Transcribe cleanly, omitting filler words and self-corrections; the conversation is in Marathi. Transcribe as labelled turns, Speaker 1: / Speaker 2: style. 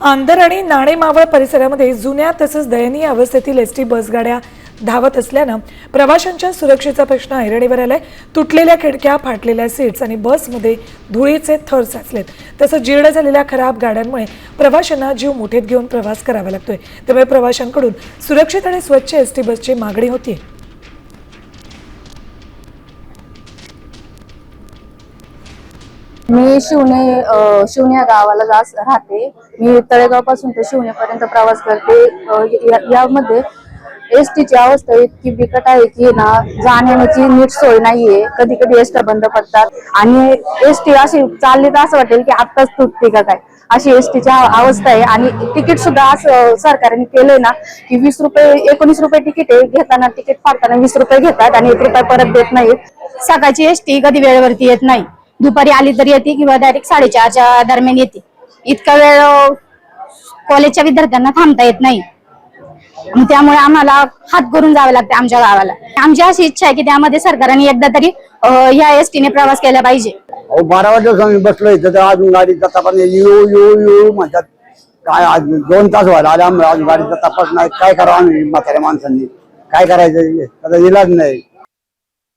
Speaker 1: आंदर आणि नाणे मावळ परिसरामध्ये जुन्या तसंच दयनीय अवस्थेतील एसटी बसगाड्या धावत असल्यानं प्रवाशांच्या सुरक्षेचा प्रश्न ऐरणीवर आलाय। तुटलेल्या खिडक्या, फाटलेल्या सीट्स आणि बसमध्ये धुळीचे थर साचलेत। तसंच जीर्ण झालेल्या खराब गाड्यांमुळे प्रवाशांना जीव मुठीत घेऊन प्रवास करावा लागतोय। त्यामुळे प्रवाशांकडून सुरक्षित आणि स्वच्छ एसटी बसची मागणी होतीये।
Speaker 2: मी शिवणे या गावाला राहते। मी तळेगाव पासून ते शिवणेपर्यंत प्रवास करते। यामध्ये एसटीची अवस्था इतकी बिकट आहे की ना, जाण्याची नीट सोय नाहीये। कधी कधी एसटी बंद पडतात आणि एसटी अशी चालली तर असं वाटेल की आत्ताच तुटते का काय, अशी एसटीची अवस्था आहे। आणि तिकीट सुद्धा असं सरकारने केलंय ना की 20 रुपये 19 रुपये तिकीट आहे, घेताना तिकीट फाडताना 20 रुपये घेतात आणि 1 रुपया परत देत नाहीत।
Speaker 3: सकाळची एसटी कधी वेळेवरती येत नाही, दुपारी आली तर येते किंवा डायरेक्ट 4:30च्या दरम्यान येते। इतका वेळ कॉलेजच्या विद्यार्थ्यांना थांबता येत नाही, त्यामुळे आम्हाला हात करून जावं लागतं आमच्या गावाला। आमची अशी इच्छा आहे की त्यामध्ये सरकारने एकदा तरी या एसटीने प्रवास केला पाहिजे।
Speaker 4: 12 वाजता बसलो इथं तर अजून गाडीचा तपास नाही, येऊ म्हणतात। काय आज 2 तास व्हायला आले, अजून गाडीचा तपास नाही। काय करावं आम्ही म्हाताऱ्या माणसांनी, काय करायचं? आता इलाज नाही।